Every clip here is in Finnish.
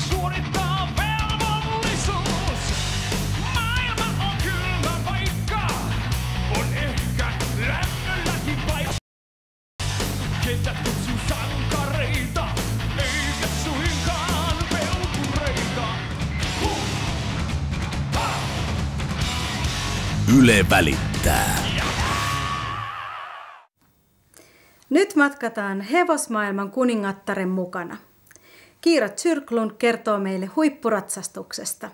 Suorittaa velvollisuus. Maailma on kylmä paikka. On ehkä lämmölläkin paikka. Kentät kutsuu sankareita, eikä suinkaan pelkureita. Yle välittää. Nyt matkataan hevosmaailman kuningattaren mukana. Kiira Zyrklund kertoo meille huippuratsastuksesta.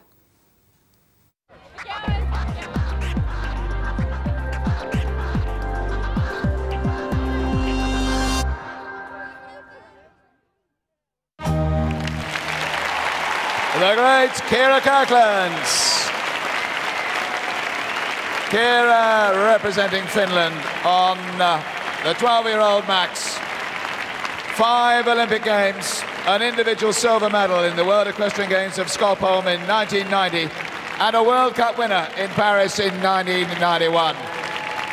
The great Kiira Kirkland. Kiira representing Finland on the 12-year-old Max. 5 Olympic Games, an individual silver medal in the World Equestrian Games of Stockholm in 1990, and a World Cup winner in Paris in 1991.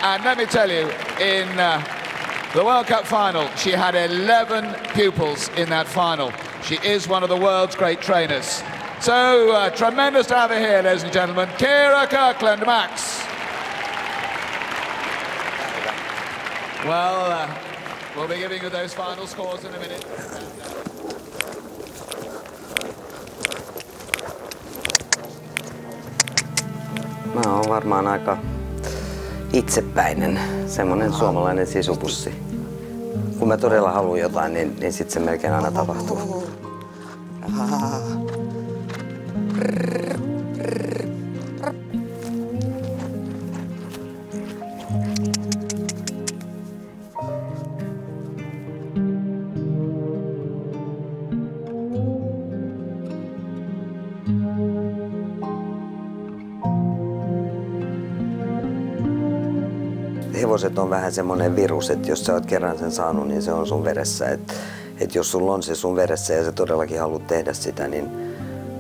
And let me tell you, in the World Cup final, she had 11 pupils in that final. She is one of the world's great trainers. So tremendous to have her here, ladies and gentlemen. Kiira Kirkland, Max. Well, we'll be giving you those final scores in a minute. Mä oon varmaan aika itsepäinen, semmonen suomalainen sisupussi. Kun mä todella haluan jotain, niin sit se melkein aina tapahtuu. Hevoset on vähän semmoinen virus, että jos sä oot kerran sen saanut, niin se on sun veressä. Että jos sulla on se sun veressä ja sä todellakin haluat tehdä sitä, niin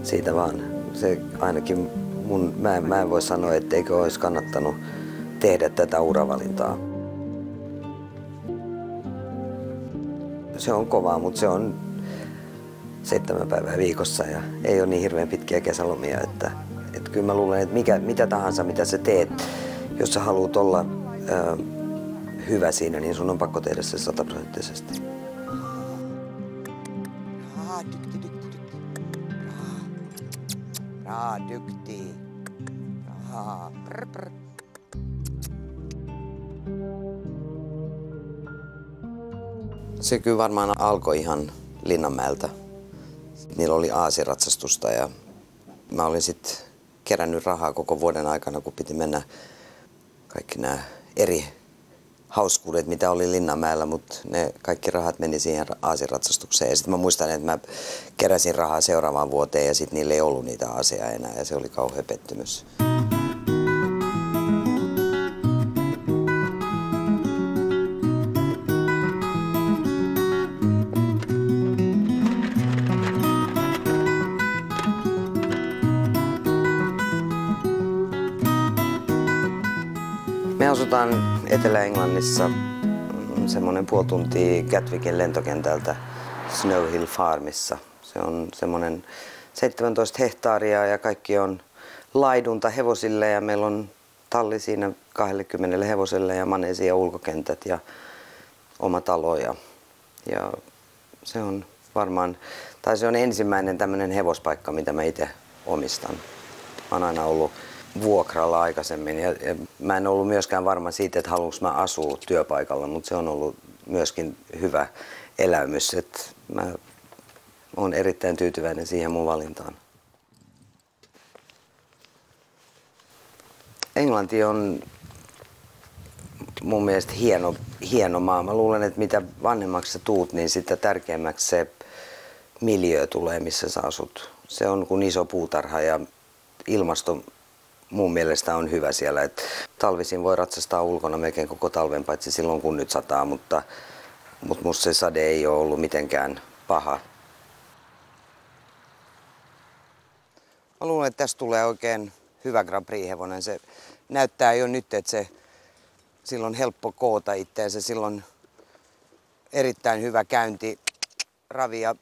siitä vaan. Se ainakin mä en voi sanoa, etteikö olisi kannattanut tehdä tätä uravalintaa. Se on kovaa, mutta se on 7 päivää viikossa ja ei ole niin hirveän pitkiä kesälomia. Että kyllä mä luulen, että mitä tahansa mitä sä teet, jos sä haluat olla hyvä siinä, niin sun on pakko tehdä se 100%. Se kyllä varmaan alkoi ihan Linnanmäeltä. Niillä oli aasiratsastusta ja mä olin sitten kerännyt rahaa koko vuoden aikana, kun piti mennä kaikki nämä eri hauskuudet, mitä oli Linnanmäellä, mutta ne kaikki rahat meni siihen aasiratsastukseen. Ja sitten mä muistan, että mä keräsin rahaa seuraavaan vuoteen ja sitten niillä ei ollut niitä aaseja enää ja se oli kauhea pettymys. Me asutaan Etelä-Englannissa semmoinen puoli tuntia Gatwickin lentokentältä Snow Hill Farmissa. Se on semmoinen 17 hehtaaria ja kaikki on laidunta hevosille ja meillä on talli siinä 20 hevoselle ja maneesi ja ulkokentät ja oma talo. Ja se on varmaan, tai se on ensimmäinen tämmöinen hevospaikka, mitä mä itse omistan. Mä oon aina ollut vuokralla aikaisemmin ja mä en ollut myöskään varma siitä, että haluanko mä asua työpaikalla, mutta se on ollut myöskin hyvä elämys, että mä oon erittäin tyytyväinen siihen mun valintaan. Englanti on mun mielestä hieno maa. Mä luulen, että mitä vanhemmaksi sä tuut, niin sitä tärkeämmäksi se miljöö tulee, missä sä asut. Se on kuin iso puutarha ja ilmasto mun mielestä on hyvä siellä. Et talvisin voi ratsastaa ulkona melkein koko talven, paitsi silloin kun nyt sataa, mutta musta se sade ei ole ollut mitenkään paha. Mä luulen, että tästä tulee oikein hyvä Grand Prix-hevonen. Se näyttää jo nyt, että sillä on helppo koota itseensä. Sillä on erittäin hyvä käynti. Ravi ja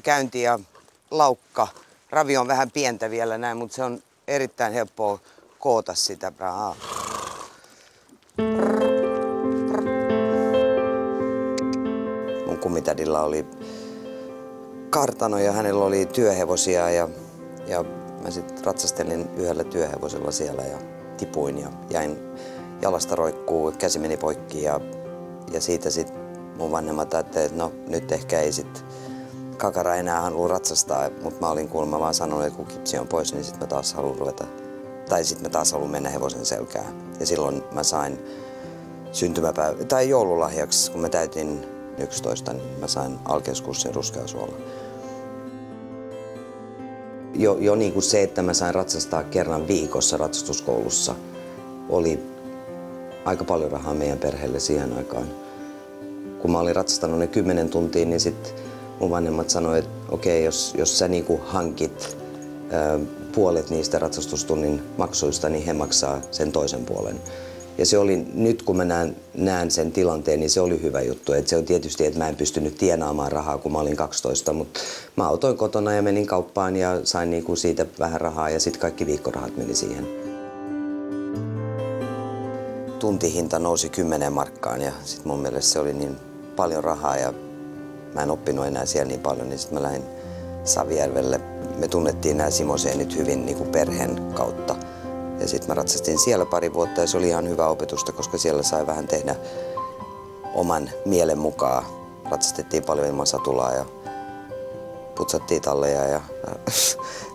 käynti ja laukka. Ravi on vähän pientä vielä näin, mutta se on erittäin helppoa koota sitä. Mun kummitädillä oli kartano ja hänellä oli työhevosia ja mä sitten ratsastelin yhdellä työhevosella siellä ja tipuin ja jäin jalasta roikkuu, käsi meni poikki ja siitä sitten mun vanhemmat ajattelivat, että no nyt ehkä ei sit Kakara enää halua ratsastaa, mutta mä olin kuulemma vaan sanonut, että kun kipsi on pois, niin sit mä taas haluan ruveta, tai sit mä taas haluan mennä hevosen selkään. Ja silloin mä sain joululahjaksi, kun mä täytin 11, niin mä sain alkeuskurssin Ruskeasuolla. Jo niin kuin se, että mä sain ratsastaa kerran viikossa ratsastuskoulussa, oli aika paljon rahaa meidän perheelle siihen aikaan. Kun mä olin ratsastanut ne 10 tuntia, niin sitten mun vanhemmat sanoivat, että okei, jos sä niinku hankit puolet niistä ratsastustunnin maksuista, niin he maksaa sen toisen puolen. Ja se oli, nyt kun mä näen sen tilanteen, niin se oli hyvä juttu. Et se on tietysti, että mä en pystynyt tienaamaan rahaa, kun mä olin 12, mutta mä autoin kotona ja menin kauppaan ja sain niinku siitä vähän rahaa ja sitten kaikki viikkorahat meni siihen. Tuntihinta nousi 10 markkaan ja sitten mun mielestä se oli niin paljon rahaa ja mä en oppinut enää siellä niin paljon, niin sitten mä lähdin Savijärvelle. Me tunnettiin nämä Simosenit hyvin niin kuin perheen kautta. Ja sitten mä ratsastin siellä pari vuotta ja se oli ihan hyvä opetusta, koska siellä sai vähän tehdä oman mielen mukaan. Ratsastettiin paljon ilman satulaa ja putsattiin talleja ja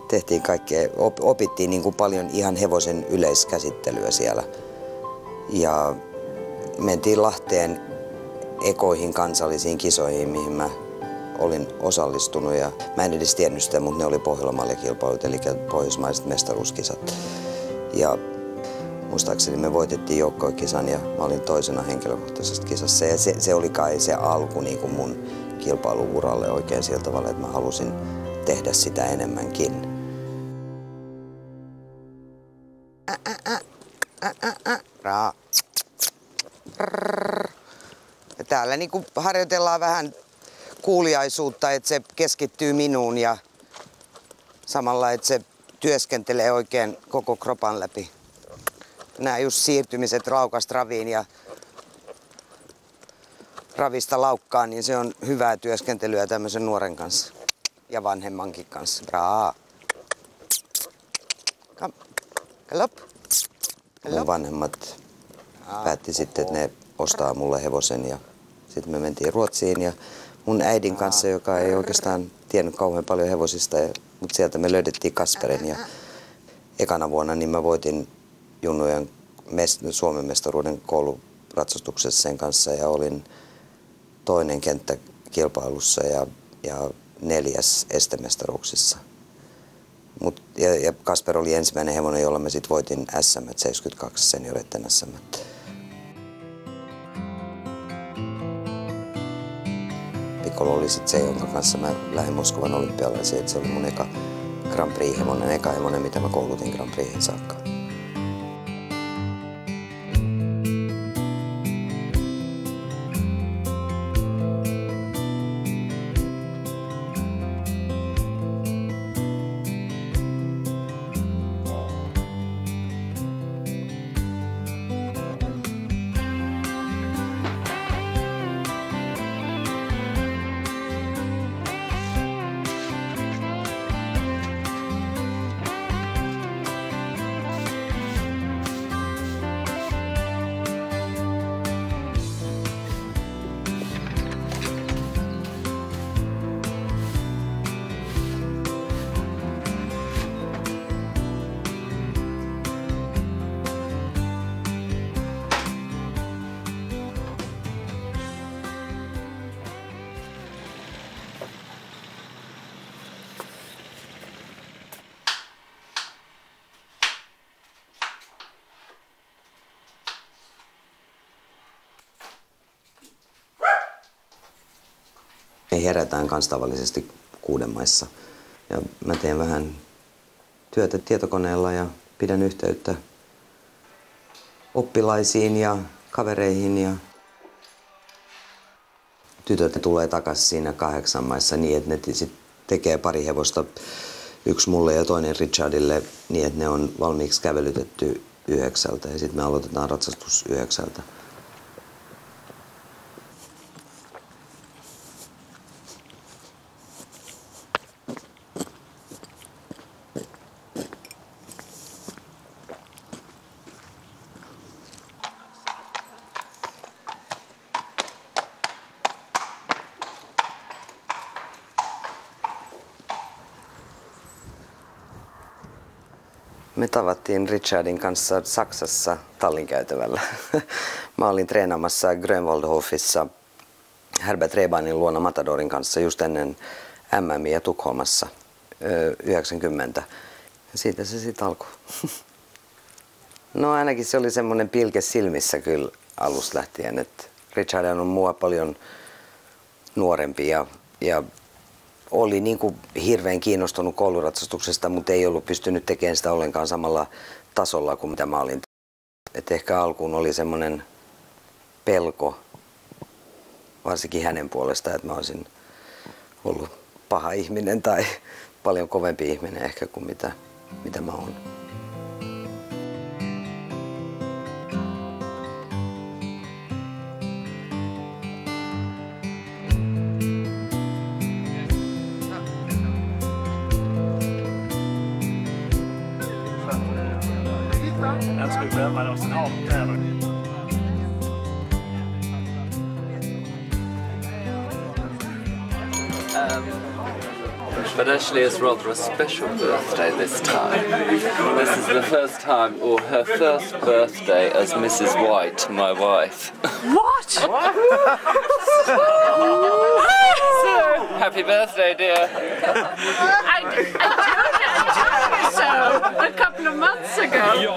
tehtiin kaikkea. Opittiin niin kuin paljon ihan hevosen yleiskäsittelyä siellä. Ja mentiin Lahteen ekoihin kansallisiin kisoihin, mihin mä olin osallistunut. Ja mä en edes tiennyt sitä, mutta ne oli Pohjola-kilpailut, eli pohjoismaiset mestaruuskisat. Ja muistaakseni me voitettiin joukkoikisan ja mä olin toisena henkilökohtaisessa kisassa. Ja se oli kai se alku niin kuin mun kilpailuuralle oikein sillä tavalla, että mä halusin tehdä sitä enemmänkin. Ja täällä niin kuin harjoitellaan vähän kuuliaisuutta, että se keskittyy minuun ja samalla, että se työskentelee oikein koko kropan läpi. Nämä just siirtymiset laukasta raviin ja ravista laukkaan, niin se on hyvää työskentelyä tämmöisen nuoren kanssa ja vanhemmankin kanssa. Braa. Mun vanhemmat päätti sitten, että ne ostaa mulle hevosen ja sitten me mentiin Ruotsiin ja mun äidin kanssa, joka ei oikeastaan tiennyt kauhean paljon hevosista, mutta sieltä me löydettiin Kasperin ja ekana vuonna niin mä voitin junnujen Suomen mestaruuden kouluratsastuksessa sen kanssa ja olin toinen kenttäkilpailussa ja 4. estemestaruuksissa. Ja Kasper oli ensimmäinen hevonen, jolla mä sit voitin SM 72 senioreiden SM. Piccolo oli sit se, jonka kanssa mä lähdin Moskovan olympialaisiin. Se oli mun eka Grand Prix-hevonen, eka hevonen, mitä mä koulutin Grand Prixin saakka. Me herätään kans tavallisesti 6 maissa. Ja mä teen vähän työtä tietokoneella ja pidän yhteyttä oppilaisiin ja kavereihin. Ja tytöt tulee takaisin siinä 8 maissa niin, että ne sit tekee pari hevosta, yksi mulle ja toinen Richardille, niin että ne on valmiiksi kävelytetty 9 ja sitten me aloitetaan ratsastus 9. Me tavattiin Richardin kanssa Saksassa Tallinkäytävällä. Mä olin treenaamassa Grönwaldhofissa Herbert Rebanin luona Matadorin kanssa just ennen MM:iä Tukholmassa 90. Ja siitä se sitten alkoi. No ainakin se oli semmoinen pilke silmissä kyllä alusta lähtien, että Richard on mua paljon nuorempi ja oli niin kuin hirveän kiinnostunut kouluratsastuksesta, mutta ei ollut pystynyt tekemään sitä ollenkaan samalla tasolla kuin mitä mä olin. Et ehkä alkuun oli semmoinen pelko, varsinkin hänen puolestaan, että mä olisin ollut paha ihminen tai paljon kovempi ihminen ehkä kuin mitä mä oon. But actually it's rather a special birthday this time. This is the first time, or her first birthday as Mrs. White, my wife. What? So, happy birthday, dear. I told you so a couple of months ago.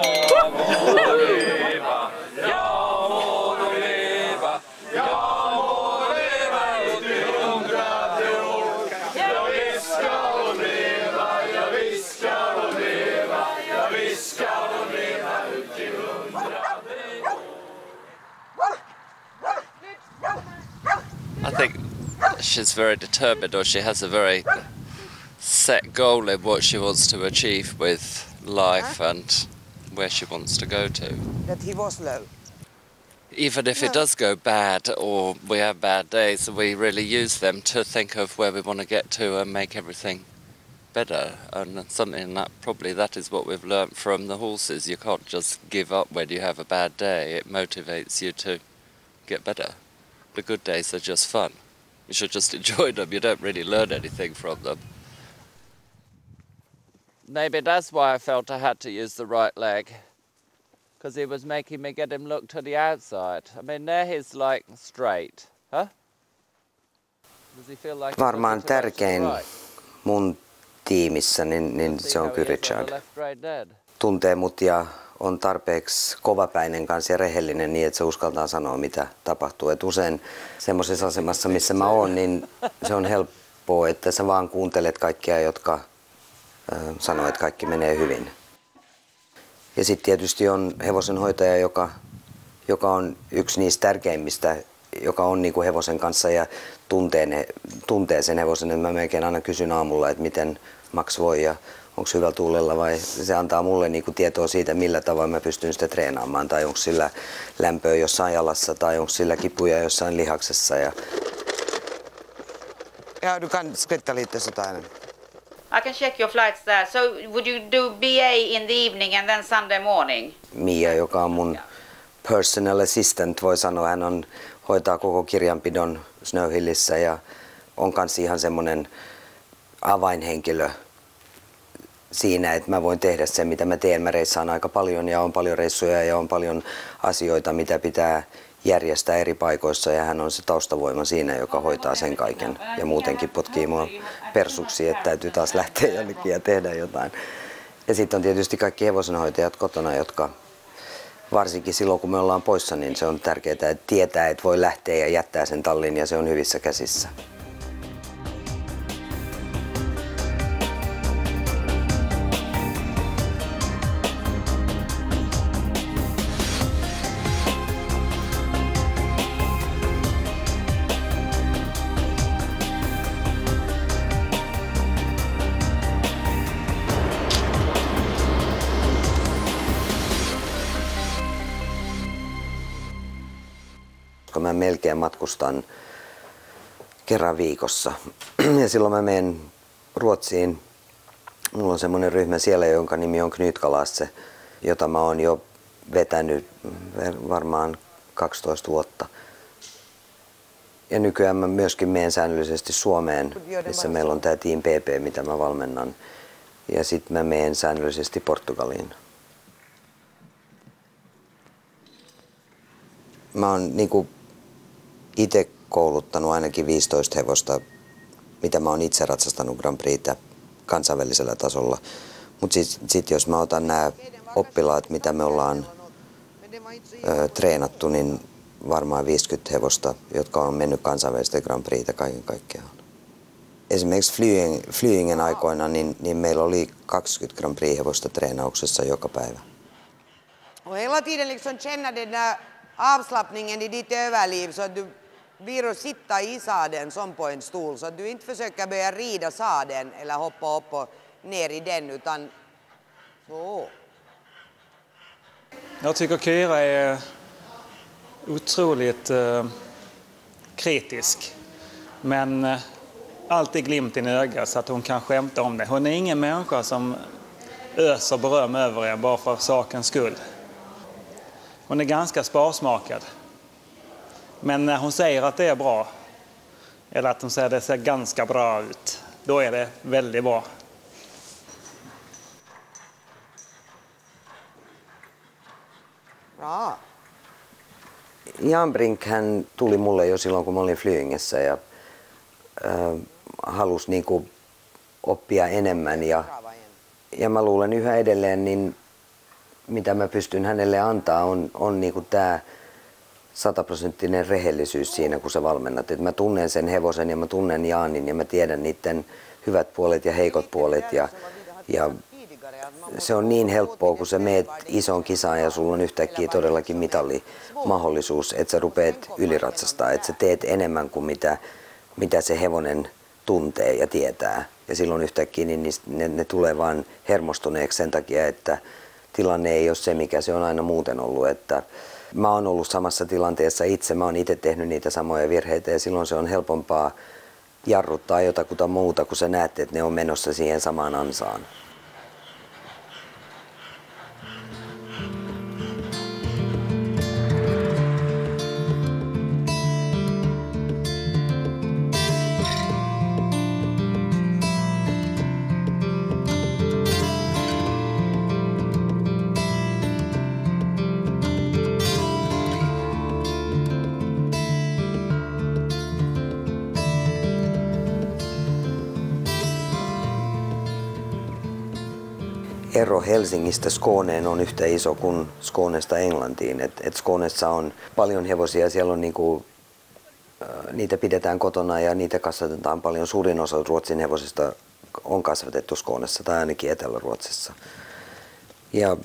I think she's very determined, or she has a very set goal in what she wants to achieve with life and where she wants to go to. That he was low. Even if it does go bad or we have bad days, we really use them to think of where we want to get to and make everything better. And something that is what we've learnt from the horses. You can't just give up when you have a bad day. It motivates you to get better. The good days are just fun. You should just enjoy them. You don't really learn anything from them. Maybe that's why I felt I had to use the right leg. Because he was making me get him look to the outside. I mean, there he's like straight. Huh? Does he feel like Varmaan tärkein mun tiimissä, niin se on kyllä Richard. Tuntee mut ja on tarpeeksi kovapäinen kanssa ja rehellinen niin, että se uskaltaa sanoa, mitä tapahtuu. Et usein semmoisessa asemassa, missä mä oon, niin se on helppoa, että sä vaan kuuntelet kaikkia, jotka sanoo, että kaikki menee hyvin. Ja sitten tietysti on hevosenhoitaja, joka on yksi niistä tärkeimmistä, joka on niinku hevosen kanssa ja tuntee sen hevosen. Mä melkein aina kysyn aamulla, että miten Max voi ja onko hyvä tuulella vai se antaa mulle niinku tietoa siitä, millä tavoin mä pystyn sitä treenaamaan. Tai onko sillä lämpöä jossain jalassa tai onko sillä kipuja jossain lihaksessa. Ja du kan skritta lite sådär. I can check your flights there. So would you do BA in the evening and then Sunday morning? Mia, joka on mun personal assistant, voi sanoa, hän hoitaa koko kirjanpidon Snowhillissä ja on kanssa ihan semmoinen avainhenkilö siinä, että mä voin tehdä sen, mitä mä teen. Mä reissaan aika paljon ja on paljon reissuja ja on paljon asioita, mitä pitää järjestää eri paikoissa ja hän on se taustavoima siinä, joka hoitaa sen kaiken ja muutenkin potkii mua persuksi, että täytyy taas lähteä jonnekin ja tehdä jotain. Ja sitten on tietysti kaikki hevosenhoitajat kotona, jotka varsinkin silloin, kun me ollaan poissa, niin se on tärkeää, että tietää, että voi lähteä ja jättää sen tallin ja se on hyvissä käsissä. mä melkein matkustan kerran viikossa. Ja silloin mä menen Ruotsiin. Mulla on semmoinen ryhmä siellä, jonka nimi on Knytkalasse, jota mä oon jo vetänyt varmaan 12 vuotta. Ja nykyään mä myöskin menen säännöllisesti Suomeen, missä meillä on tää Team PP, mitä mä valmennan. Ja sitten mä menen säännöllisesti Portugaliin. Mä oon niinku itse kouluttanut ainakin 15 hevosta, mitä mä oon itse ratsastanut Grand Prixtä kansainvälisellä tasolla. Mutta sit jos mä otan nämä oppilaat, mitä me ollaan treenattu, niin varmaan 50 hevosta, jotka on mennyt kansainvälistä Grand Prixtä kaiken kaikkiaan. Esimerkiksi Flyingen aikoina niin meillä oli 20 Grand Prix-hevosta treenauksessa joka päivä. Och hela tiden liksom känna den där avslappningen i ditt överliv så att du blir att sitta i sadeln som på en stol så att du inte försöker börja rida sadeln eller hoppa upp och ner i den utan så. Jag tycker Kyra är otroligt kritisk, men alltid glimten i ögat så att hon kan skämta om det. Hon är ingen människa som öser beröm över er bara för sakens skull. Hon är ganska sparsmakad. Men när hon säger att det är bra, eller att hon säger att det ser ganska bra ut, då är det väldigt bra. Bra. Jan Brink hän tuli mulle jo silloin, kun mä olin Flyingessä ja halusi niinku oppia enemmän. Ja mä luulen yhä edelleen, niin mitä mä pystyn hänelle antaa, on niinku tää 100% rehellisyys siinä, kun sä valmennat. Et mä tunnen sen hevosen ja mä tunnen Jaanin ja mä tiedän niiden hyvät puolet ja heikot puolet. Ja se on niin helppoa, kun sä meet isoon kisaan ja sulla on yhtäkkiä todellakin mitalimahdollisuus, että sä rupeat yliratsastaa, että sä teet enemmän kuin mitä se hevonen tuntee ja tietää. Ja silloin yhtäkkiä niin ne tulee vaan hermostuneeksi sen takia, että tilanne ei ole se, mikä se on aina muuten ollut. Että mä oon ollut samassa tilanteessa itse, mä oon itse tehnyt niitä samoja virheitä ja silloin se on helpompaa jarruttaa jotakuta muuta, kun sä näet, että ne on menossa siihen samaan ansaan. Ero Helsingistä Skåneen on yhtä iso kuin Skånesta Englantiin. Et Skånessa on paljon hevosia, siellä on niitä pidetään kotona ja niitä kasvatetaan paljon. Suurin osa Ruotsin hevosista on kasvatettu Skånessa tai ainakin Etelä-Ruotsissa. Ja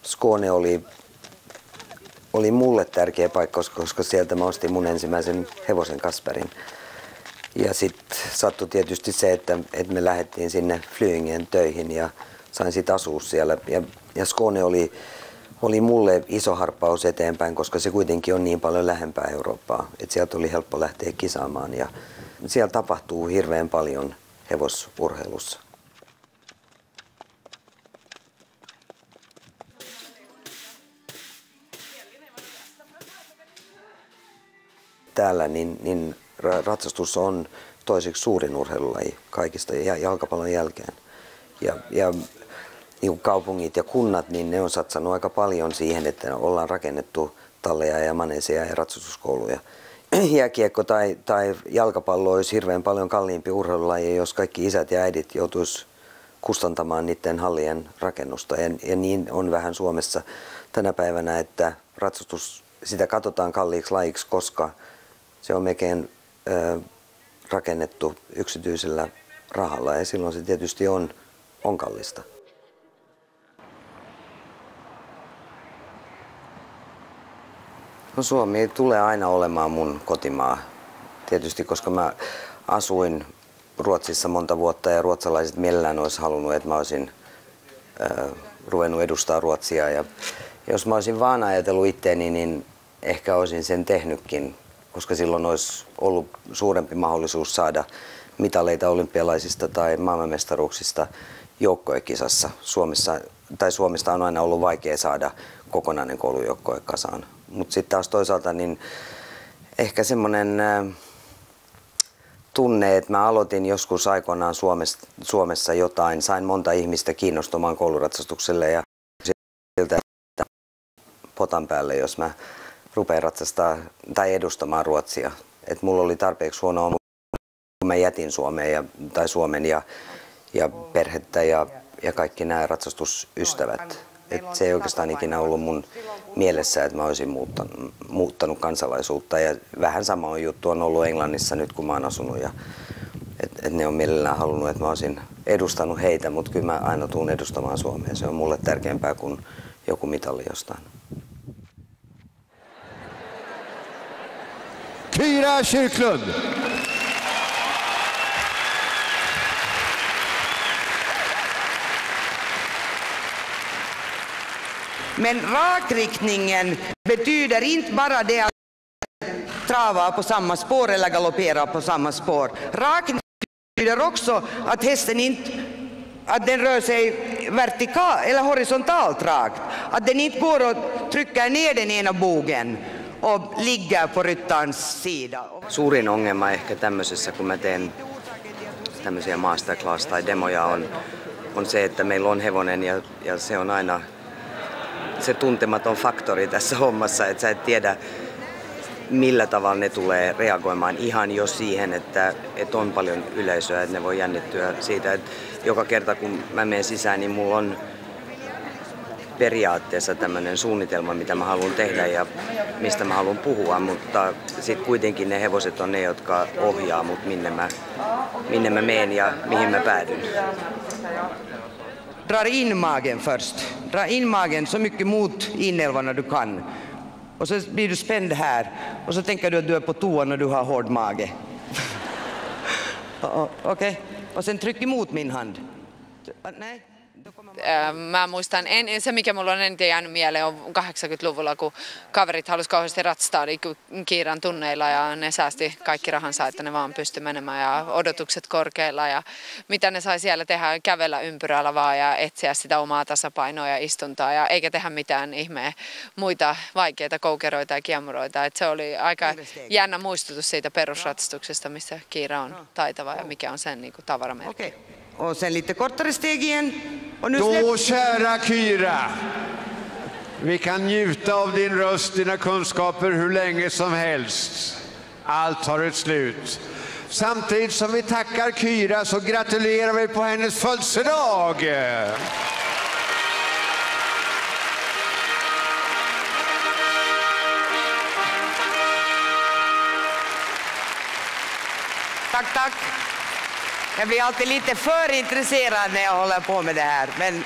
Skåne oli mulle tärkeä paikka, koska sieltä mä ostin mun ensimmäisen hevosen Kasperin. Ja sitten sattui tietysti se, että me lähdettiin sinne Flyingen töihin ja sain sitten asua siellä. Ja Skåne oli mulle iso harppaus eteenpäin, koska se kuitenkin on niin paljon lähempää Eurooppaa. Että sieltä oli helppo lähteä kisaamaan ja siellä tapahtuu hirveän paljon hevosurheilussa. Täällä niin ratsastus on toiseksi suurin urheilulaji kaikista jalkapallon jälkeen. Ja niin kaupungit ja kunnat, niin ne on satsannut aika paljon siihen, että ollaan rakennettu talleja ja maneeseja ja ratsastuskouluja. Jääkiekko tai jalkapallo olisi hirveän paljon kalliimpi urheilulaji, jos kaikki isät ja äidit joutuisi kustantamaan niiden hallien rakennusta. Ja niin on vähän Suomessa tänä päivänä, että ratsastus, sitä katsotaan kalliiksi lajiksi, koska se on melkein rakennettu yksityisellä rahalla ja silloin se tietysti on kallista. No, Suomi tulee aina olemaan mun kotimaa. Tietysti koska mä asuin Ruotsissa monta vuotta ja ruotsalaiset mielellään olisi halunnut, että mä olisin ruvennut edustaa Ruotsia. Ja jos mä olisin vaan ajatellut itteeni, niin ehkä olisin sen tehnytkin, koska silloin olisi ollut suurempi mahdollisuus saada mitaleita olympialaisista tai maailmanmestaruuksista joukkuekisassa. Suomesta on aina ollut vaikea saada kokonainen koulujoukkue kasaan. Mutta sitten taas toisaalta niin ehkä semmoinen tunne, että mä aloitin joskus aikoinaan Suomessa jotain, sain monta ihmistä kiinnostumaan kouluratsastukselle ja siltä potan päälle, jos mä rupean ratsastaa tai edustamaan Ruotsia. Et mulla oli tarpeeksi huono olo, kun mä jätin Suomen ja perhettä ja kaikki nämä ratsastusystävät. Et se ei oikeastaan ikinä ollut mun mielessä, että mä olisin muuttanut kansalaisuutta. Ja vähän sama juttu on ollut Englannissa nyt, kun mä oon asunut. Et ne on mielellään halunnut, että mä olisin edustanut heitä, mutta kyllä mä aina tuun edustamaan Suomea. Se on mulle tärkeämpää kuin joku mitalli jostain. Kyra Kyrklund. Men rakriktningen betyder inte bara det att trava på samma spår eller galoppera på samma spår. Rakriktning betyder också att hästen inte att den rör sig vertikalt eller horisontalt rakt. Att den inte går och trycker ner den ena bogen och ligger på ryttarens sida. Suurin ongelma ehkä tämmöisessä, kun mä teen tämmöisiä masterclass tai demoja, on se, että meillä on hevonen ja se on aina se tuntematon faktori tässä hommassa, että sä et tiedä millä tavalla ne tulee reagoimaan ihan jo siihen, että on paljon yleisöä, että ne voi jännittyä siitä, että joka kerta kun mä menen sisään, niin mulla on periaatteessa tämmöinen suunnitelma, mitä mä haluan tehdä ja mistä mä haluan puhua, mutta sitten kuitenkin ne hevoset on ne, jotka ohjaa mut minne mä menen ja mihin mä päädyn. Dra in magen först. Dra in magen så mycket mot inälvorna du kan. Och så blir du spänd här. Och så tänker du att du är på toa när du har hård mage. Okei. Och sen tryck emot min hand. Nej. Mä muistan, se mikä mulla on eniten jäänyt mieleen on 80-luvulla, kun kaverit halusi kauheasti ratsastaa Kiiran tunneilla ja ne säästi kaikki rahansa, että ne vaan pystyi menemään ja odotukset korkeilla ja mitä ne sai siellä tehdä, kävellä ympyrällä vaan ja etsiä sitä omaa tasapainoa ja istuntaa ja eikä tehdä mitään ihmeä muita vaikeita koukeroita ja kiemuroita. Et se oli aika jännä muistutus siitä perusratsastuksesta, missä Kiira on taitava ja mikä on sen niin kuin tavaramerkki. Okay. Och sen lite kortare steg igen. Då, kära Kyra, vi kan njuta av din röst, dina kunskaper hur länge som helst. Allt har ett slut. Samtidigt som vi tackar Kyra så gratulerar vi på hennes födelsedag. Tack, tack. Jag blir alltid lite för intresserad när jag håller på med det här. Men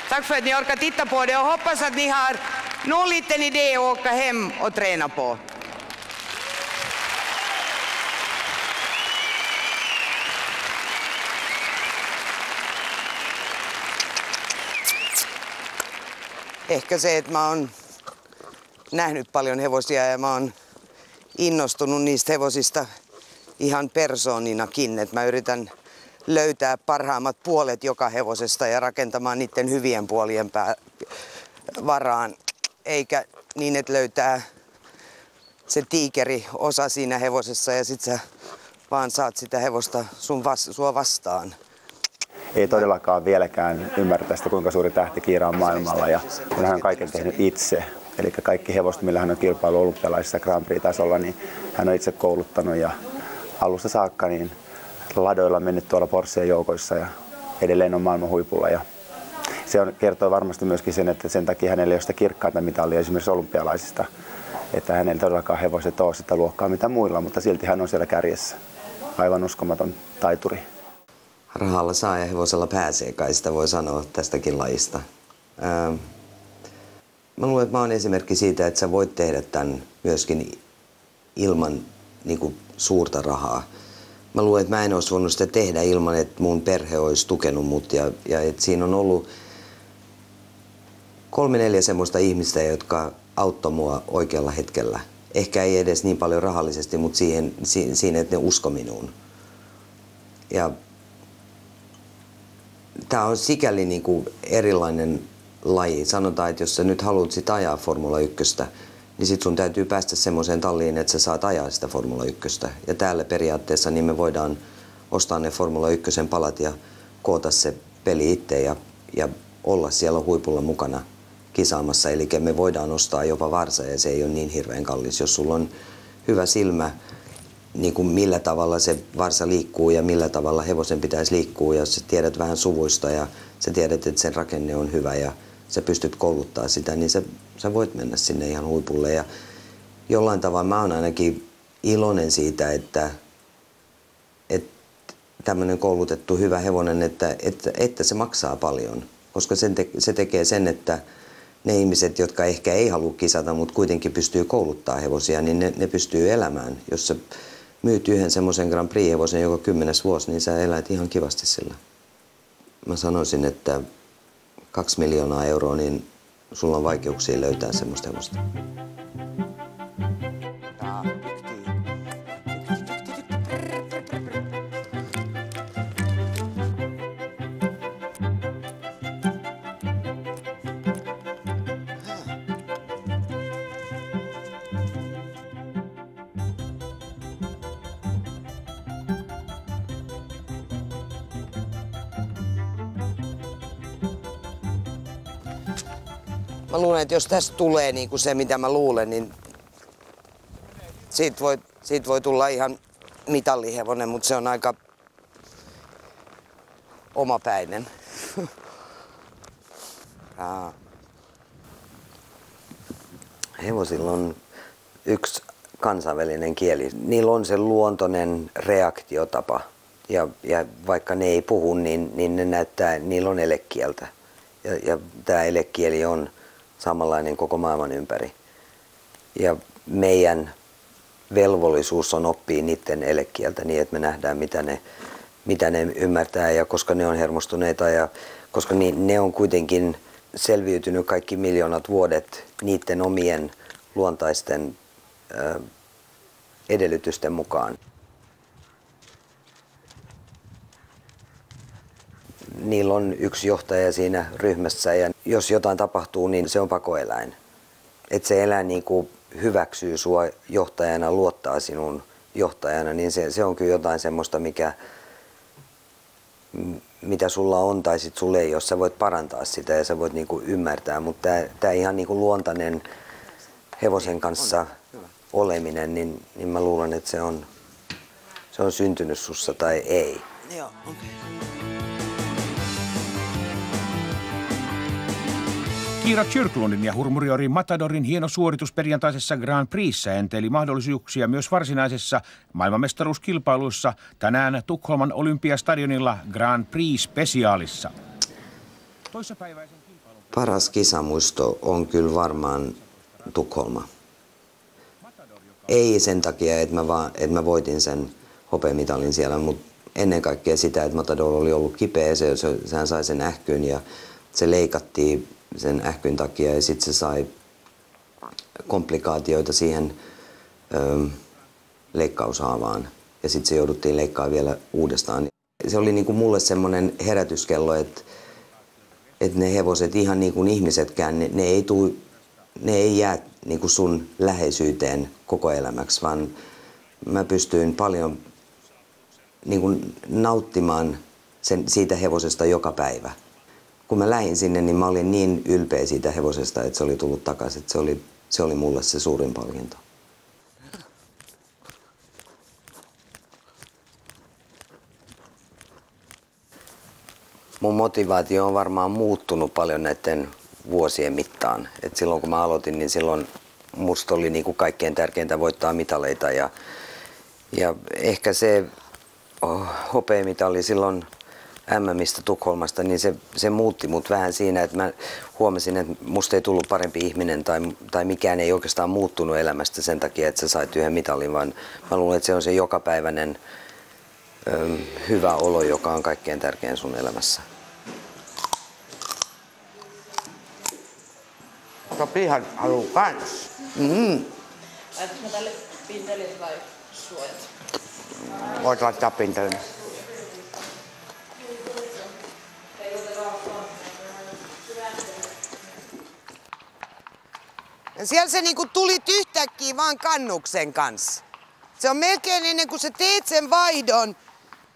tack för att ni orkar titta på det och hoppas att ni har någon liten idé att åka hem och träna på. Ehkä se, että mä oon nähnyt paljon hevosia ja mä oon innostunut niistä hevosista ihan persooninakin, että mä yritän löytää parhaimmat puolet joka hevosesta ja rakentamaan niiden hyvien puolien varaan, eikä niin, että löytää se tiikeri osa siinä hevosessa ja sit sä vaan saat sitä hevosta sua vastaan. Ei todellakaan vieläkään ymmärrä sitä, kuinka suuri tähti Kiira on maailmalla ja kun hän on kaiken tehnyt itse. Eli kaikki hevosta, millä hän on kilpailu olympialaisissa Grand Prix-tasolla, niin hän on itse kouluttanut ja alusta saakka niin ladoilla on mennyt tuolla Porscheen joukoissa ja edelleen on maailman huipulla. Ja se kertoo varmasti myöskin sen, että sen takia hänellä ei ole sitä kirkkaita mitalia esimerkiksi olympialaisista. Että hänellä todellakaan hevoset ole sitä luokkaa mitä muilla, mutta silti hän on siellä kärjessä. Aivan uskomaton taituri. Rahalla saa ja hevosella pääsee, kai sitä voi sanoa tästäkin lajista. Mä luulen, että mä oon esimerkki siitä, että sä voit tehdä tämän myöskin ilman niin kuin suurta rahaa. Mä luulen, että mä en olisi voinut sitä tehdä ilman, että mun perhe olisi tukenut mut. Ja että siinä on ollut 3-4 semmoista ihmistä, auttoi mua oikealla hetkellä. Ehkä ei edes niin paljon rahallisesti, mutta siinä, että ne usko minuun. Ja tämä on sikäli niin kuin erilainen laji. Sanotaan, että jos sä nyt haluat sit ajaa Formula 1, niin sit sun täytyy päästä semmoiseen talliin, että sä saat ajaa sitä Formula 1. Ja täällä periaatteessa niin me voidaan ostaa ne Formula 1 palat ja koota se peli itse ja olla siellä huipulla mukana kisaamassa. Eli me voidaan ostaa jopa varsa ja se ei ole niin hirveän kallis. Jos sulla on hyvä silmä, niin kuin millä tavalla se varsa liikkuu ja millä tavalla hevosen pitäisi liikkua. Ja jos sä tiedät vähän suvuista ja sä tiedät, että sen rakenne on hyvä ja sä pystyt kouluttaa sitä, niin sä voit mennä sinne ihan huipulle. Ja jollain tavalla mä oon ainakin iloinen siitä, että tämmöinen koulutettu hyvä hevonen, että se maksaa paljon. Koska se tekee sen, että ne ihmiset, jotka ehkä ei halua kisata, mutta kuitenkin pystyy kouluttaa hevosia, niin ne pystyy elämään. Jos sä myyt yhden semmoisen Grand Prix-hevosen joka 10. vuosi, niin sä elät ihan kivasti sillä. Mä sanoisin, että 2 miljoonaa euroa, niin sulla on vaikeuksia löytää semmoista hevosta. Mä luulen, että jos tästä tulee niin kuin se, mitä mä luulen, niin siitä voi tulla ihan mitallihevonen, mutta se on aika omapäinen. Hevosilla on yksi kansainvälinen kieli. Niillä on se luontoinen reaktiotapa. Ja vaikka ne ei puhu, niin ne näyttää, niillä on elekieltä. Ja tämä elekieli on samanlainen koko maailman ympäri. Ja meidän velvollisuus on oppia niiden elekieltä niin, että me nähdään, mitä ne ymmärtää. Ja koska ne on hermostuneita ja koska ne on kuitenkin selviytynyt kaikki miljoonat vuodet niiden omien luontaisten edellytysten mukaan. Niillä on yksi johtaja siinä ryhmässä ja jos jotain tapahtuu, niin se on pakoeläin. Että se eläin niin kuin hyväksyy sua johtajana, luottaa sinun johtajana, niin se on kyllä jotain semmoista, mitä sulla on tai sit sulla ei, jos sä voit parantaa sitä ja sä voit niin kuin ymmärtää. Mutta tämä ihan niin kuin luontainen hevosen kanssa oleminen, niin mä luulen, että se on syntynyt sussa tai ei. Joo, okay. Kiira Kyrklundin ja Hurmuriori Matadorin hieno suoritus perjantaisessa Grand Prixssä enteili mahdollisuuksia myös varsinaisessa maailmanmestaruuskilpailuissa tänään Tukholman Olympiastadionilla Grand Prix-spesiaalissa. Paras kisamuisto on kyllä varmaan Tukholma. Ei sen takia, että mä voitin sen hopeamitalin siellä, mutta ennen kaikkea sitä, että Matador oli ollut kipeä, sehän sai sen ähkyn ja se leikattiin sen ähkyn takia ja sitten se sai komplikaatioita siihen leikkaushaavaan ja sitten se jouduttiin leikkaamaan vielä uudestaan. Se oli niinku mulle semmoinen herätyskello, että ne hevoset ihan niin kuin ihmisetkään, ne ei jää niinku sun läheisyyteen koko elämäksi, vaan mä pystyin paljon niinku nauttimaan siitä hevosesta joka päivä. Kun mä lähdin sinne, niin mä olin niin ylpeä siitä hevosesta, että se oli tullut takaisin. Se oli mulle se suurin palkinto. Mun motivaatio on varmaan muuttunut paljon näiden vuosien mittaan. Et silloin kun mä aloitin, niin silloin musta oli niinku kaikkein tärkeintä voittaa mitaleita. Ja ehkä se hopeamitali silloin MM:stä Tukholmasta, niin se muutti mut vähän siinä, että mä huomasin, että musta ei tullut parempi ihminen tai mikään ei oikeastaan muuttunut elämästä sen takia, että sä sait yhden mitalin, vaan mä luulen, että se on se jokapäiväinen hyvä olo, joka on kaikkein tärkein sun elämässä. koska pihan haluu kans. Laitatko mä tälle pintelille vai suojat? Voit laittaa pintelille. Ja siellä se niinku tulit yhtäkkiä vaan kannuksen kanssa. Se on melkein ennen kuin sä teet sen vaihdon,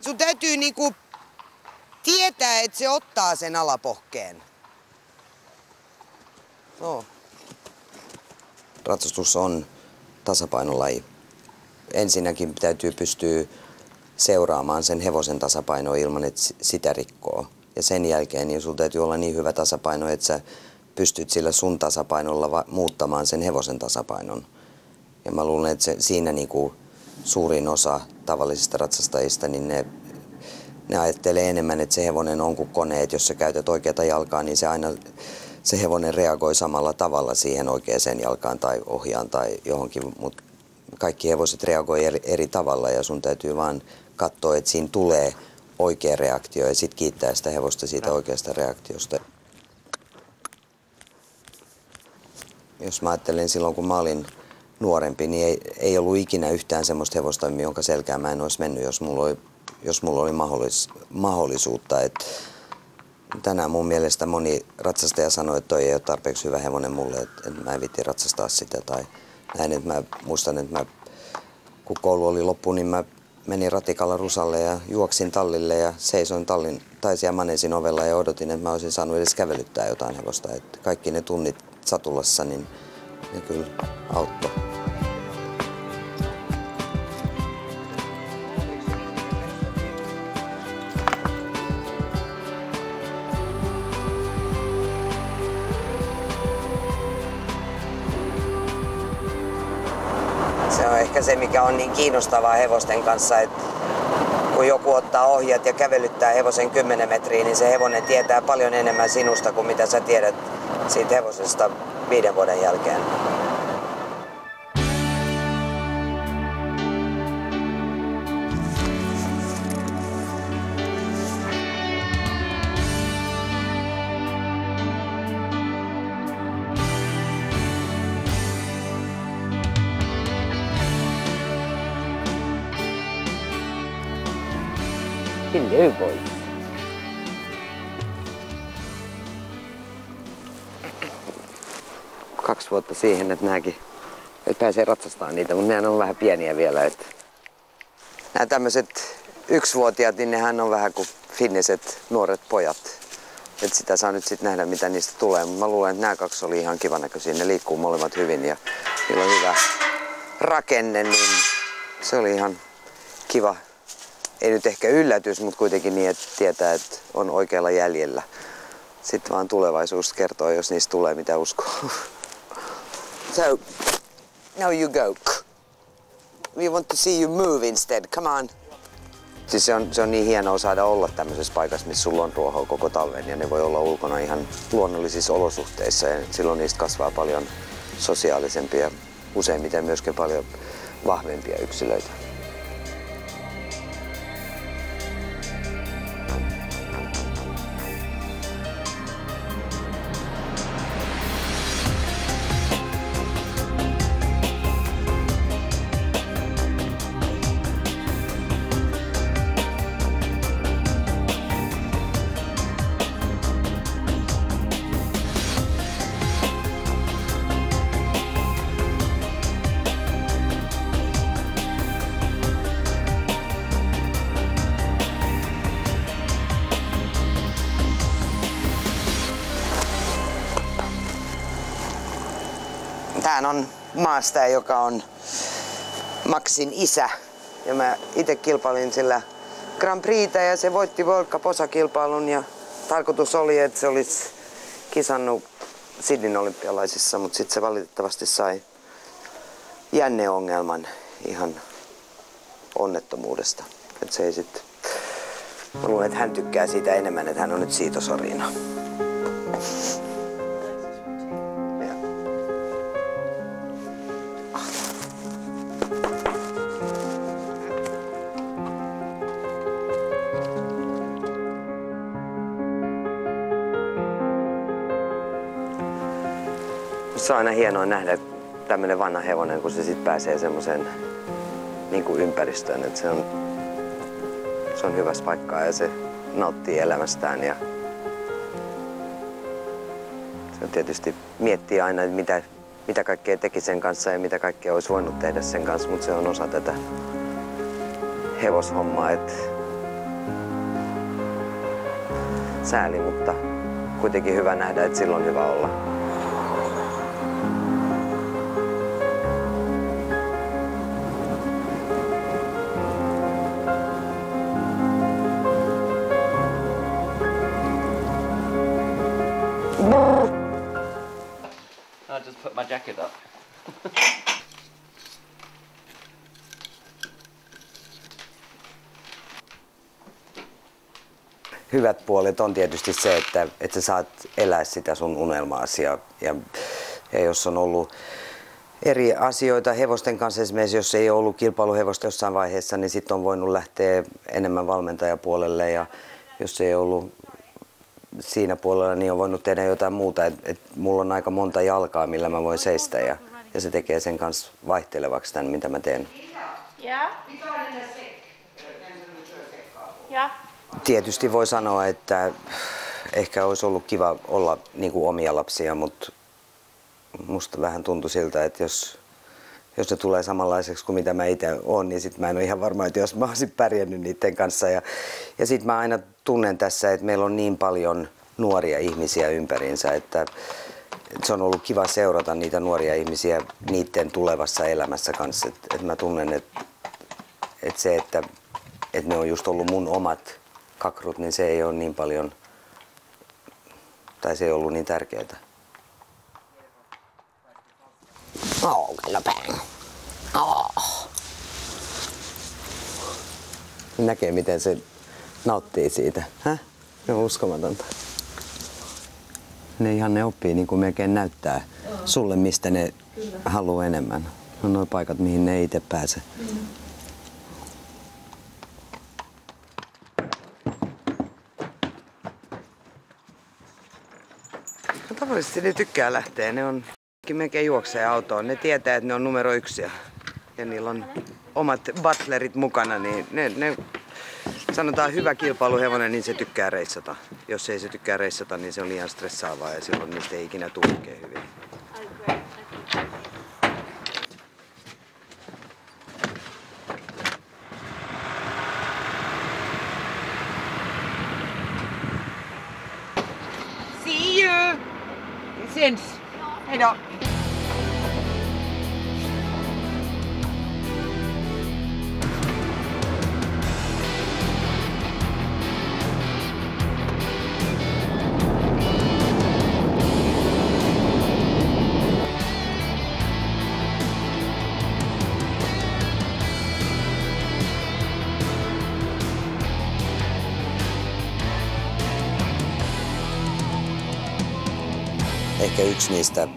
sun täytyy niinku tietää, että se ottaa sen alapohkeen. No. Ratsastus on tasapainolaji. Ensinnäkin täytyy pystyä seuraamaan sen hevosen tasapainoa ilman, että sitä rikkoo. Ja sen jälkeen niin sulla täytyy olla niin hyvä tasapaino, että sä pystyt sillä sun tasapainolla muuttamaan sen hevosen tasapainon. Ja mä luulen, että siinä niinku suurin osa tavallisista ratsastajista, niin ne ajattelee enemmän, että se hevonen on kuin kone, että jos sä käytät oikeata jalkaa, niin se hevonen reagoi samalla tavalla siihen oikeaan jalkaan tai ohjaan tai johonkin, mutta kaikki hevoset reagoi eri tavalla ja sun täytyy vaan katsoa, että siinä tulee oikea reaktio ja sitten kiittää sitä hevosta siitä oikeasta reaktiosta. Jos mä ajattelen silloin, kun mä olin nuorempi, niin ei ollut ikinä yhtään semmoista hevosta, jonka selkään mä en olisi mennyt, jos mulla oli mahdollisuutta. Tänään mun mielestä moni ratsastaja sanoi, että toi ei ole tarpeeksi hyvä hevonen mulle, että mä en viitti ratsastaa sitä. Tai näin, että mä muistan, että kun koulu oli loppu, niin mä menin ratikalla rusalle ja juoksin tallille ja seisoin tallin taisia maneesin ovella ja odotin, että mä olisin saanut edes kävelyttää jotain hevosta. Että kaikki ne tunnit satulassa, niin ne kyllä auttoi. Se on ehkä se, mikä on niin kiinnostavaa hevosten kanssa, että kun joku ottaa ohjat ja kävelyttää hevosen 10 metriä, niin se hevonen tietää paljon enemmän sinusta kuin mitä sä tiedät siitä hevosesta 5 vuoden jälkeen. Hello, boys. Kaksi vuotta siihen, että pääsee ratsastamaan niitä, mutta nehän on vähän pieniä vielä. Nämä tämmöiset 1-vuotiaat, niin nehän on vähän kuin finniset nuoret pojat. Että sitä saa nyt sitten nähdä, mitä niistä tulee. Mutta mä luulen, että nämä kaksi oli ihan kivan näköisiä. Ne liikkuu molemmat hyvin ja niillä on hyvä rakenne, niin se oli ihan kiva. Ei nyt ehkä yllätys, mutta kuitenkin niin, että tietää, että on oikealla jäljellä. Sitten vaan tulevaisuus kertoo, jos niistä tulee mitä uskoo. So, now you go. We want to see you move instead. Come on. Siis se on niin hienoa saada olla tämmöisessä paikassa, missä sulla on ruohoa koko talven ja ne voi olla ulkona ihan luonnollisissa olosuhteissa ja silloin niistä kasvaa paljon sosiaalisempia, useimmiten myöskin paljon vahvempia yksilöitä. Tää on maastaja, joka on Maxin isä. Ja mä itse kilpailin sillä Grand Prixtä ja se voitti World Cup -osakilpailun ja tarkoitus oli, että se olisi kisannut Sydneyn olympialaisissa, mutta sitten se valitettavasti sai jänneongelman ihan onnettomuudesta. Et se ei sit... Mä luulen, että hän tykkää siitä enemmän, että hän on nyt siitosoriina. Musta se on aina hienoa nähdä tämmönen vanha hevonen, kun se sit pääsee semmoiseen niinku ympäristöön, että se on hyvässä paikkaa ja se nauttii elämästään ja se tietysti miettii aina, mitä kaikkea teki sen kanssa ja mitä kaikkea olisi voinut tehdä sen kanssa, mutta se on osa tätä hevoshommaa, että sääli, mutta kuitenkin hyvä nähdä, että silloin on hyvä olla. I just put my jacket up. Hyvät puolet on tietysti se, että sä saat elää sitä sun unelmaasi ja jos on ollut eri asioita hevosten kanssa, esimerkiksi jos ei ole ollut kilpailuhevosta jossain vaiheessa, niin sitten on voinut lähteä enemmän valmentajapuolelle ja jos ei ollut siinä puolella, niin on voinut tehdä jotain muuta. Et mulla on aika monta jalkaa, millä mä voin seistä ja se tekee sen kanssa vaihtelevaksi tämän, mitä mä teen. Tietysti voi sanoa, että ehkä olisi ollut kiva olla niin kuin omia lapsia, mutta musta vähän tuntui siltä, että jos ne tulee samanlaiseksi kuin mitä mä itse olen, niin sit mä en ole ihan varma, että jos mä olisin pärjännyt niiden kanssa. Ja sit mä aina tunnen tässä, että meillä on niin paljon nuoria ihmisiä ympäriinsä, että se on ollut kiva seurata niitä nuoria ihmisiä niiden tulevassa elämässä kanssa. Et mä tunnen, että se, että ne on just ollut mun omat kakrut, niin se ei ole niin paljon, tai se ei ollut niin tärkeää. Näkee, miten se nauttii siitä. Se on uskomatonta. Ne oppii niin kuin melkein näyttää sulle, mistä ne haluaa enemmän. On nuo paikat, mihin ne ei itse pääse. Tavallisesti ne tykkää lähteä. Ne on melkein juoksee autoon. Ne tietää, että ne on numero 1 ja niillä on omat butlerit mukana. Niin ne sanotaan hyvä kilpailuhevonen, niin se tykkää reissata. Jos ei se tykkää reissata, niin se on liian stressaavaa ja silloin niistä ei ikinä tule oikein hyvin. See you! Syns. Hejdå! Ehkä yksi niistä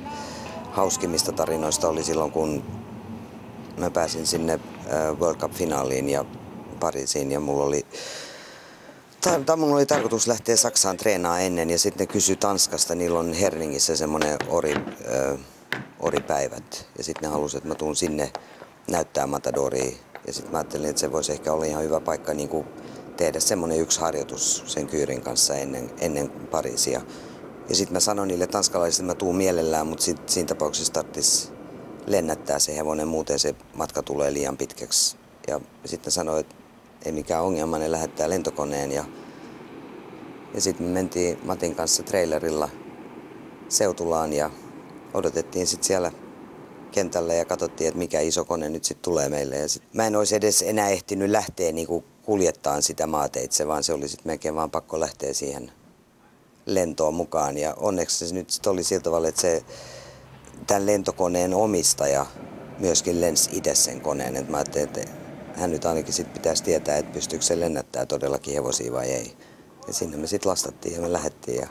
hauskimmista tarinoista oli silloin, kun mä pääsin sinne World Cup-finaaliin ja Pariisiin ja mulla oli tarkoitus lähteä Saksaan treenaamaan ennen ja sitten ne kysyi Tanskasta, niillä on Herningissä semmoinen oripäivät ja sitten ne halusi, että mä tuun sinne näyttää Matadoria ja sitten mä ajattelin, että se voisi ehkä olla ihan hyvä paikka niin kuin tehdä semmoinen yksi harjoitus sen kyyrin kanssa ennen Pariisia. Ja sitten mä sanoin niille tanskalaisille, että mä tuun mielellään, mutta siinä tapauksessa tarvitsisi lennättää se hevonen, muuten se matka tulee liian pitkäksi. Ja sitten sanoin, että ei mikään ongelma, ne lähettää lentokoneen. Ja sitten me mentiin Matin kanssa trailerilla Seutulaan ja odotettiin sitten siellä kentällä ja katsottiin, että mikä iso kone nyt sitten tulee meille. Ja mä en olisi edes enää ehtinyt lähteä niinku kuljettaan sitä maateitse, vaan se oli sitten melkein vaan pakko lähteä siihen lentoon mukaan ja onneksi se nyt sit oli sillä tavalla, että tämän lentokoneen omistaja myöskin lensi itse sen koneen. Et mä ajattelin, että hän nyt ainakin sit pitäisi tietää, että pystyykö se lennättää todellakin hevosia vai ei. Ja sinne me sitten lastattiin ja me lähdettiin. Ja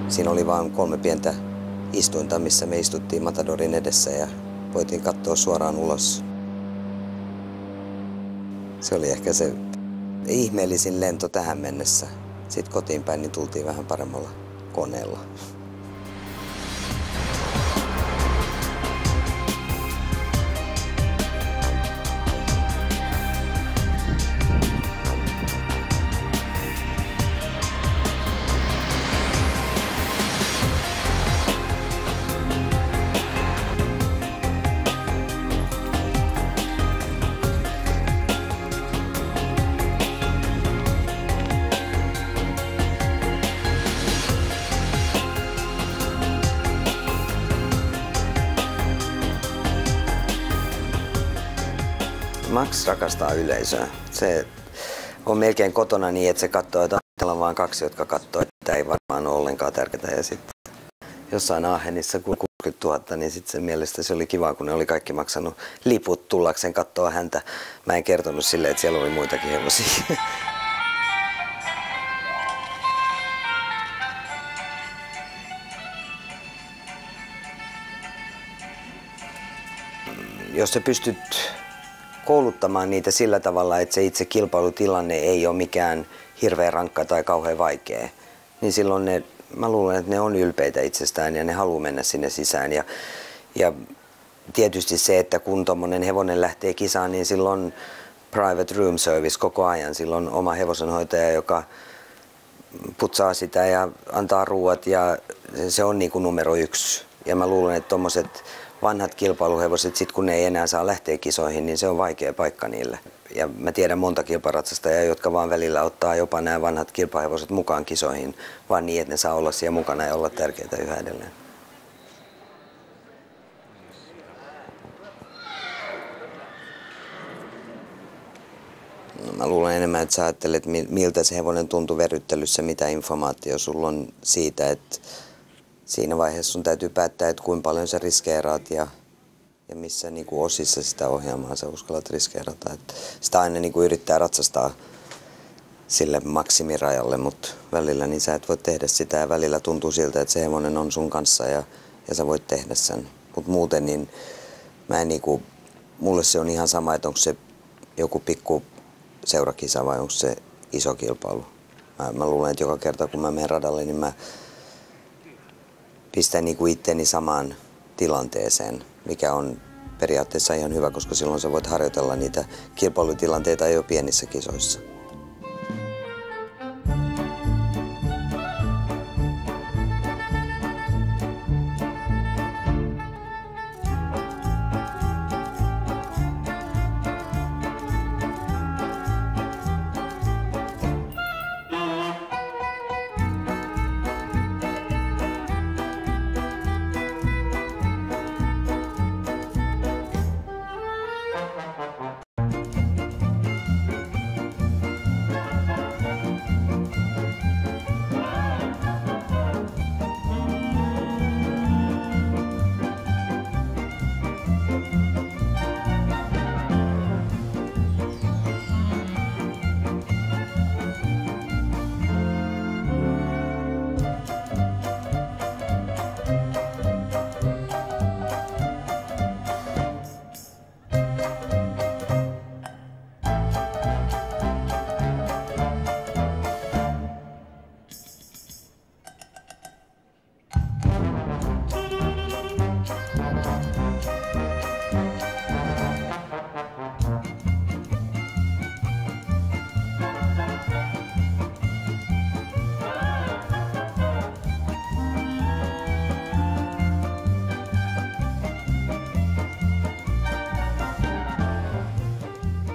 siinä oli vain 3 pientä istuinta, missä me istuttiin Matadorin edessä ja voitiin katsoa suoraan ulos. Se oli ehkä se ihmeellisin lento tähän mennessä. sitten kotiin päin niin tultiin vähän paremmalla koneella. Max rakastaa yleisöä. Se on melkein kotona niin, että se katsoo, että on vaan 2, jotka katsoo, että ei varmaan ole ollenkaan tärkeää. Ja sitten jossain Aachenissa 60 000, niin sitten sen mielestä se oli kiva, kun ne oli kaikki maksanut liput tullakseen katsoa häntä. Mä en kertonut sille, että siellä oli muitakin hevosia. Jos sä pystyt kouluttamaan niitä sillä tavalla, että se itse kilpailutilanne ei ole mikään hirveän rankka tai kauhean vaikea, niin silloin mä luulen, että ne on ylpeitä itsestään ja ne haluaa mennä sinne sisään. Ja tietysti se, että kun tommonen hevonen lähtee kisaan, niin silloin private room service koko ajan. Silloin oma hevosenhoitaja, joka putsaa sitä ja antaa ruuat ja se on niin kuin numero 1. Ja mä luulen, että tommoset vanhat kilpailuhevoset, sit kun ne ei enää saa lähteä kisoihin, niin se on vaikea paikka niille. Ja mä tiedän monta kilparatsastajaa, jotka vaan välillä ottaa jopa nämä vanhat kilpahevoset mukaan kisoihin, vaan niin, että ne saa olla siellä mukana ja olla tärkeitä yhä edelleen. No, mä luulen enemmän, että sä ajattelet, miltä se hevonen tuntui verryttelyssä, mitä informaatio sulla on siitä, että siinä vaiheessa sun täytyy päättää, että kuinka paljon sä riskeeraat ja missä niin kuin osissa sitä ohjaamaa sä uskallat riskeerata. Että sitä aina niin kuin yrittää ratsastaa sille maksimirajalle, mutta välillä niin sä et voi tehdä sitä ja välillä tuntuu siltä, että se hevonen on sun kanssa ja sä voit tehdä sen. Mutta muuten niin mä en niinku, mulle se on ihan sama, että onko se joku pikku seurakisa vai onko se iso kilpailu. Mä luulen, että joka kerta kun mä menen radalle, niin mä pistän niinku itteni samaan tilanteeseen, mikä on periaatteessa ihan hyvä, koska silloin sä voit harjoitella niitä kilpailutilanteita jo pienissä kisoissa.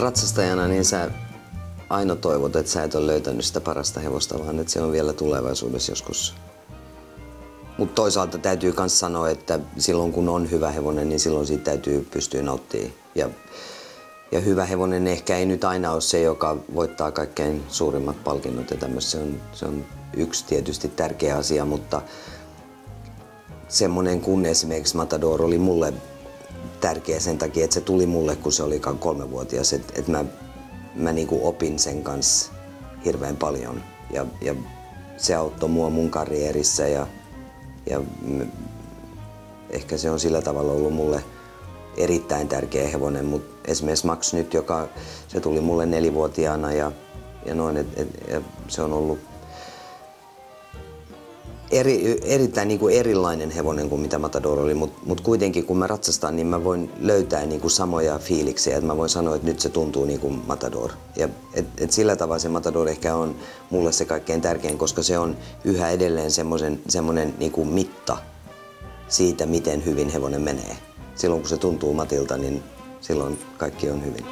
Ratsastajana niin sä aina toivot, että sä et ole löytänyt sitä parasta hevosta, vaan että se on vielä tulevaisuudessa joskus. Mutta toisaalta täytyy myös sanoa, että silloin kun on hyvä hevonen, niin silloin siitä täytyy pystyä nauttimaan. Ja hyvä hevonen ehkä ei nyt aina ole se, joka voittaa kaikkein suurimmat palkinnot ja tämmöistä. Se on yksi tietysti tärkeä asia, mutta semmoinen kun esimerkiksi Matador oli mulle tärkeä sen takia, että se tuli mulle, kun se oli 3-vuotias, että mä niinku opin sen kanssa hirveän paljon ja se auttoi mua mun karjärissä ja ehkä se on sillä tavalla ollut mulle erittäin tärkeä hevonen, mutta esimerkiksi Max nyt, se tuli mulle 4-vuotiaana ja noin, ja se on ollut erittäin niin kuin erilainen hevonen kuin mitä Matador oli, mutta kuitenkin kun mä ratsastan, niin mä voin löytää niin kuin samoja fiiliksiä, että mä voin sanoa, että nyt se tuntuu niin kuin Matador. Ja et sillä tavalla se Matador ehkä on mulle se kaikkein tärkein, koska se on yhä edelleen semmoinen niin kuin mitta siitä, miten hyvin hevonen menee. Silloin kun se tuntuu Matilta, niin silloin kaikki on hyvin.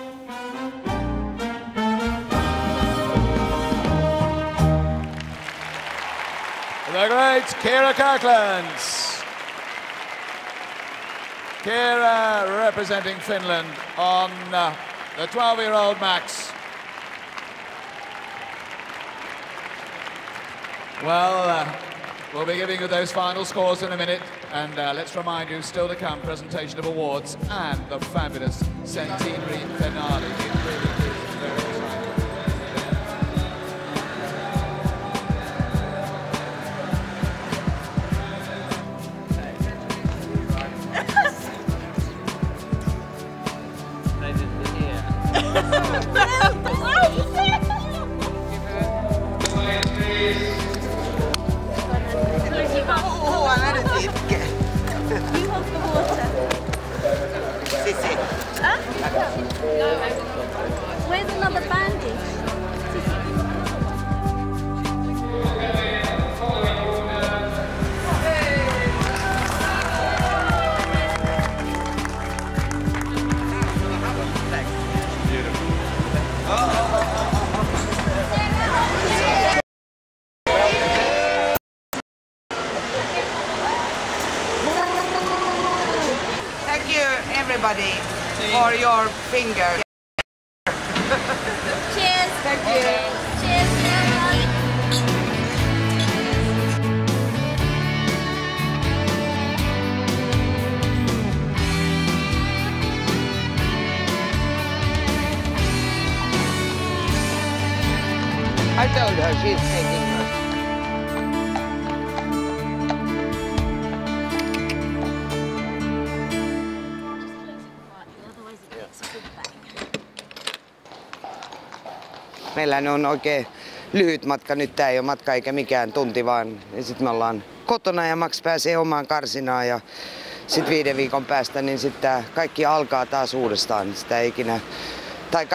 The great Kira Kirkland. Kira representing Finland on the 12-year-old Max. Well, we'll be giving you those final scores in a minute, and let's remind you, still to come, presentation of awards and the fabulous centenary finale. It really is very exciting. Where's another bandage? Thank you everybody for your finger. Cheers! Thank you. Cheers, everyone! I told her she's taking her. Meillä on oikein lyhyt matka. Nyt tää ei ole matka eikä mikään tunti vaan. Ja sit me ollaan kotona ja Max pääsee omaan karsinaan ja sit 5 viikon päästä niin sit tää kaikki alkaa taas uudestaan. Sitä ei ikinä... Tai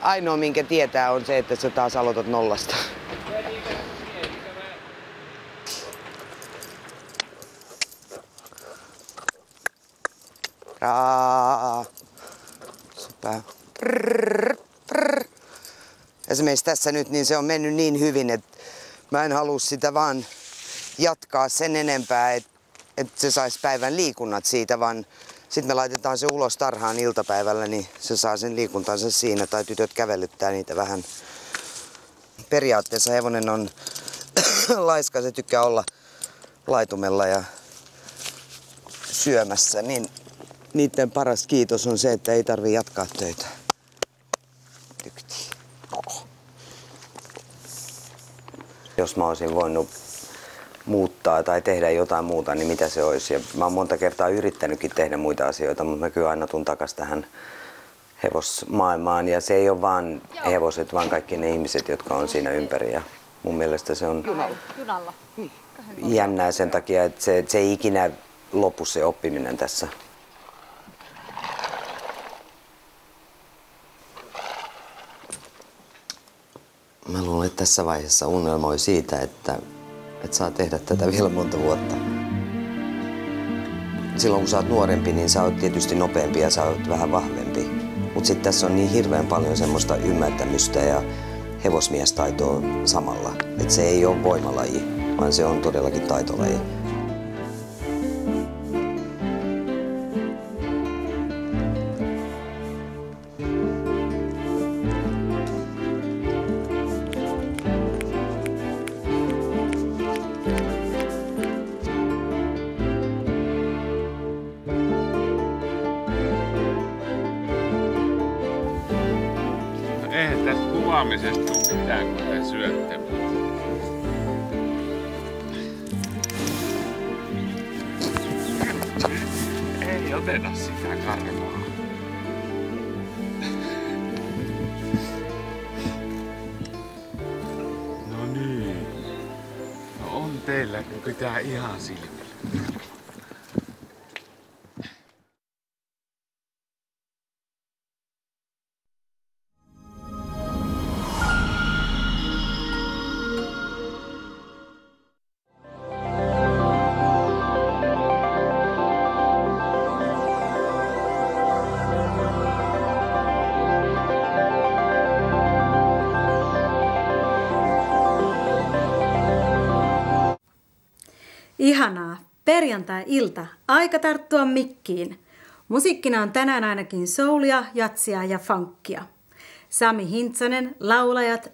ainoa minkä tietää on se, että sä taas aloitat nollasta. Super. Esimerkiksi tässä nyt niin se on mennyt niin hyvin, että mä en halua sitä vaan jatkaa sen enempää, että se saisi päivän liikunnat siitä, vaan sitten me laitetaan se ulos tarhaan iltapäivällä, niin se saa sen liikuntansa siinä, tai tytöt kävelyttää niitä vähän. Periaatteessa hevonen on laiska, se tykkää olla laitumella ja syömässä, niin niiden paras kiitos on se, että ei tarvitse jatkaa töitä. Jos mä olisin voinut muuttaa tai tehdä jotain muuta, niin mitä se olisi? Ja mä oon monta kertaa yrittänytkin tehdä muita asioita, mutta mä kyllä aina tuun takaisin tähän hevosmaailmaan. Ja se ei ole vaan hevoset, vaan kaikki ne ihmiset, jotka on siinä ympäri. Ja mun mielestä se on jännää sen takia, että se ei ikinä lopu se oppiminen tässä. Mä luulen, että tässä vaiheessa unelmoi siitä, että saa tehdä tätä vielä monta vuotta. Silloin kun sä oot nuorempi, niin sä oot tietysti nopeampi ja sä oot vähän vahvempi. Mut sit tässä on niin hirveän paljon semmoista ymmärtämystä ja hevosmiestaitoa samalla. Että se ei ole voimalaji, vaan se on todellakin taitolaji. Eihän tästä kuvaamisesta ole mitään, kun te syötte. Ei oteta sitä karvaa. No niin. No on teillä Kyllä, kun pitää ihan silmillä. Ihanaa. Perjantai-ilta. Aika tarttua mikkiin. Musiikkina on tänään ainakin soulia, jatsia ja funkia. Sami Hintsanen, laulajat,